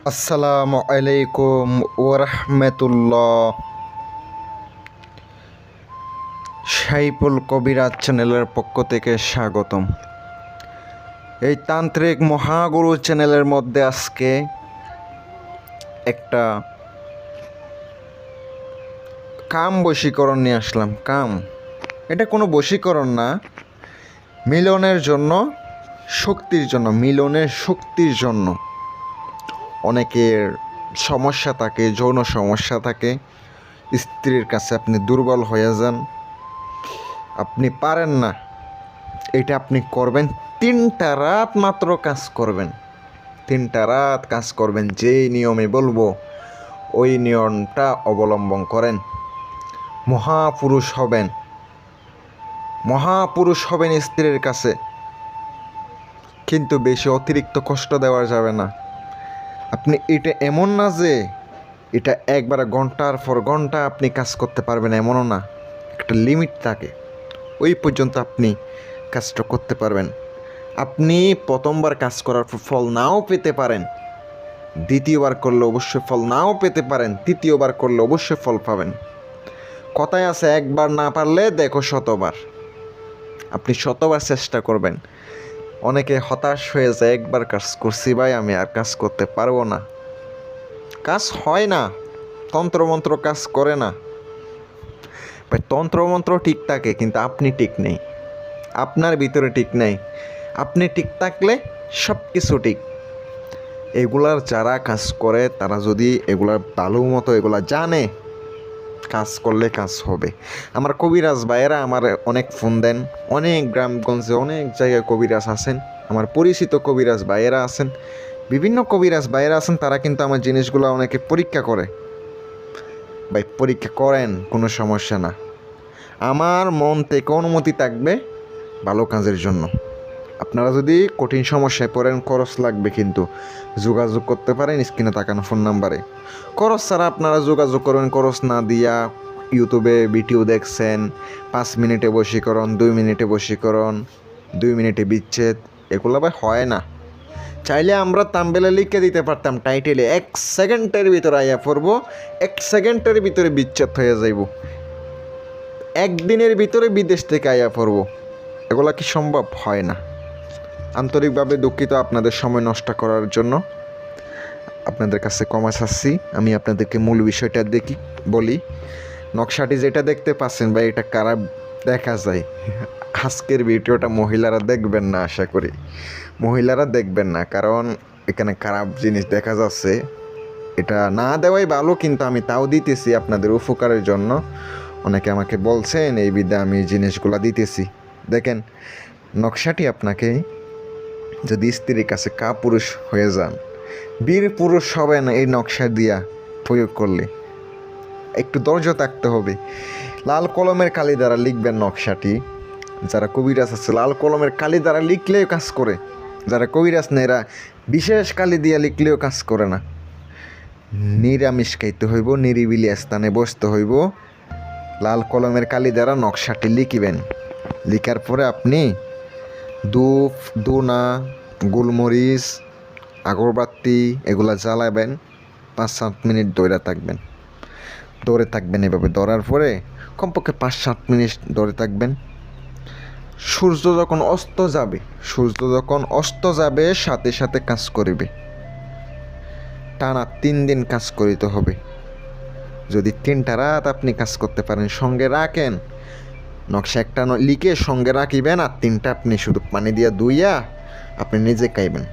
আসসালামু আলাইকুম ওরহমতুল্লাহ। সাইফুল কবিরাজ চ্যানেলের পক্ষ থেকে স্বাগতম। এই তান্ত্রিক মহাগুরু চ্যানেলের মধ্যে আজকে একটা কাম বশীকরণ নিয়ে আসলাম। এটা কোনো বশীকরণ না, মিলনের জন্য, শক্তির জন্য, মিলনের শক্তির জন্য। অনেকের সমস্যা থাকে, যৌন সমস্যা থাকে, স্ত্রীর কাছে আপনি দুর্বল হয়ে যান, আপনি পারেন না। এটা আপনি করবেন 3টা রাত মাত্র কাজ করবেন। 3টা রাত কাজ করবেন, যেই নিয়মে বলবো ওই নিয়মটা অবলম্বন করেন, মহাপুরুষ হবেন। মহাপুরুষ হবেন স্ত্রীর কাছে, কিন্তু বেশি অতিরিক্ত কষ্ট দেওয়া যাবে না। আপনি এটা এমন না যে এটা একবার ঘন্টার পর ঘন্টা আপনি কাজ করতে পারবেন, এমনও না। একটা লিমিট থাকে, ওই পর্যন্ত আপনি কাজটা করতে পারবেন। আপনি প্রথমবার কাজ করার পর ফল নাও পেতে পারেন, দ্বিতীয়বার করলে অবশ্যই ফল নাও পেতে পারেন, তৃতীয়বার করলে অবশ্যই ফল পাবেন। কথায় আছে, একবার না পারলে দেখো শতবার। আপনি শতবার চেষ্টা করবেন। অনেকে হতাশ হয়ে যায়, একবার কাজ করছি ভাই, আমি আর কাজ করতে পারবো না। কাজ হয় না, তন্ত্রমন্ত্র কাজ করে না ভাই। তন্ত্রমন্ত্র ঠিক থাকে, কিন্তু আপনি ঠিক নেই, আপনার ভিতরে ঠিক নেই। আপনি ঠিক থাকলে সব কিছু ঠিক। এগুলার যারা কাজ করে, তারা যদি এগুলার ভালো মতো এগুলা জানে, কাজ করলে কাজ হবে। আমার কবিরাজ ভাইয়েরা আমার অনেক ফোন দেন, অনেক গ্রামগঞ্জে অনেক জায়গায় কবিরাজ আছেন, আমার পরিচিত কবিরাজ ভাইয়েরা আছেন, বিভিন্ন কবিরাজ ভাইয়েরা আছেন। তারা কিন্তু আমার জিনিসগুলো অনেকে পরীক্ষা করে। ভাই পরীক্ষা করেন, কোনো সমস্যা না। আমার মন থেকে অনুমতি থাকবে ভালো কাজের জন্য। আপনারা যদি কঠিন সমস্যায় পড়েন, খরচ লাগবে, কিন্তু যোগাযোগ করতে পারেন স্ক্রিনে তাকানো ফোন নাম্বারে। খরচ ছাড়া আপনারা যোগাযোগ করবেন, খরচ না দিয়া। ইউটিউবে ভিডিও দেখছেন, 5 মিনিটে বশীকরণ, 2 মিনিটে বশীকরণ, 2 মিনিটে বিচ্ছেদ, এগুলো ভাই হয় না। চাইলে আমরা তাম্বেলে লিখে দিতে পারতাম টাইটেলে, 1 সেকেন্ডের ভিতরে আইয়া পড়বো, 1 সেকেন্ডের ভিতরে বিচ্ছেদ হয়ে যাইব, একদিনের ভিতরে বিদেশ থেকে আইয়া পড়বো। এগুলা কি সম্ভব? হয় না। আন্তরিকভাবে দুঃখিত আপনাদের সময় নষ্ট করার জন্য। আপনাদের কাছে ক্ষমা চাচ্ছি। আমি আপনাদেরকে মূল বিষয়টা বলি। নকশাটি যেটা দেখতে পাচ্ছেন ভাই, এটা কারা দেখা যায়। আজকের ভিডিওটা মহিলারা দেখবেন না, আশা করি মহিলারা দেখবেন না, কারণ এখানে খারাপ জিনিস দেখা যাচ্ছে। এটা না দেওয়াই ভালো, কিন্তু আমি তাও দিতেছি আপনাদের উপকারের জন্য। অনেকে আমাকে বলছেন, এই বিদ্যা আমি জিনিসগুলো দিতেছি। দেখেন, নকশাটি আপনাকে, যদি স্ত্রীর কাছে কাপুরুষ হয়ে যান, বীর পুরুষ হবেন এই নকশা দিয়া প্রয়োগ করলে। একটু ধৈর্য থাকতে হবে। লাল কলমের কালি দ্বারা লিখবেন নকশাটি। যারা কবিরাজ আছে, লাল কলমের কালি দ্বারা লিখলেও কাজ করে। যারা কবিরাজ নেই, এরা বিশেষ কালি দিয়া লিখলেও কাজ করে না। নিরামিষ খাইতে হইব, নিরিবিলি স্থানে বসতে হইব। লাল কলমের কালি দ্বারা নকশাটি লিখিবেন। লিখার পরে আপনি ধূপ, ধুনা, গোলমরিচ, আগরবাতি এগুলা জ্বালাবেন। 5-7 মিনিট দৌড়ে থাকবেন। এভাবে দৌড়ার পরে কমপক্ষে 5-7 মিনিট দৌড়ে থাকবেন। সূর্য যখন অস্ত যাবে সাথে সাথে কাজ করিবে। টানা 3 দিন কাজ করিতে হবে। যদি 3টা রাত আপনি কাজ করতে পারেন, সঙ্গে রাখেন। নকশা একটা লিখে সঙ্গে রাখিবেন, আর 3টা আপনি শুধু পানি দিয়া ধুইয়া আপনি নিজে খাইবেন।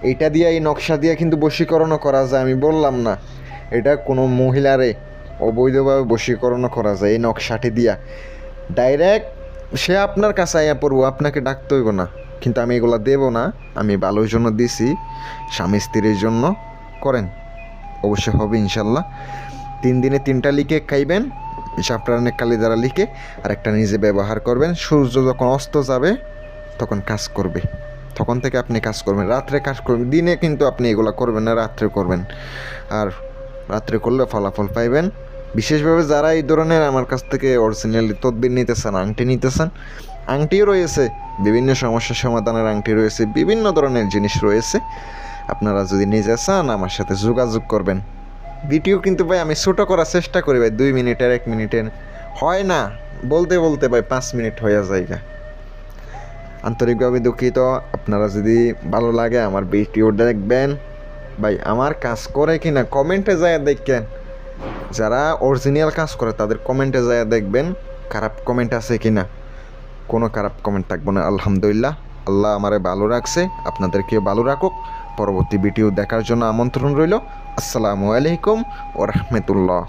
এইটা দিয়ে, এই নকশা দিয়ে কিন্তু বশীকরণও করা যায়। আমি বললাম না, এটা কোনো মহিলারে অবৈধভাবে বশীকরণও করা যায় এই নকশাটি দিয়া। ডাইরেক্ট সে আপনার কাছে আইয়া পড়বো, আপনাকে ডাকতে হইব না। কিন্তু আমি এগুলা দেব না, আমি ভালোর জন্য দিছি, স্বামী স্ত্রীর জন্য। করেন, অবশ্যই হবে ইনশাল্লাহ। 3 দিনে 3টা লিখে খাইবেন, জাফরানের কালি দ্বারা লিখে, আর একটা নিজে ব্যবহার করবেন। সূর্য যখন অস্ত যাবে তখন কাজ করবে, তখন থেকে আপনি কাজ করবেন। রাত্রে কাজ করবেন, দিনে কিন্তু আপনি এগুলো করবেন না, রাত্রে করবেন। আর রাত্রে করলে ফলাফল পাইবেন। বিশেষভাবে যারা এই ধরনের আমার কাছ থেকে অরিজিনালি তদবির নিতেছেন, আংটি নিতেছেন, আংটিও রয়েছে, বিভিন্ন সমস্যার সমাধানের আংটি রয়েছে, বিভিন্ন ধরনের জিনিস রয়েছে। আপনারা যদি নিজে চান আমার সাথে যোগাযোগ করবেন। ভিডিও কিন্তু ভাই আমি ছোটো করার চেষ্টা করি ভাই, 2 মিনিটের 1 মিনিটের হয় না, বলতে বলতে ভাই 5 মিনিট হয়ে যায়। আন্তরিকভাবে দুঃখিত। আপনারা যদি ভালো লাগে আমার ভিডিও দেখবেন ভাই, আমার কাজ করে কিনা কমেন্টে যায় দেখেন, যারা অরিজিনাল কাজ করে তাদের কমেন্টে যায় দেখবেন খারাপ কমেন্ট আছে কিনা। কোনো খারাপ কমেন্ট থাকবে না। আলহামদুলিল্লাহ, আল্লাহ আমারে ভালো রাখছে, আপনাদেরকেও ভালো রাখুক। পরবর্তী ভিডিও দেখার জন্য আমন্ত্রণ রইল। আসসালামু আলাইকুম ওয়া রাহমাতুল্লাহ।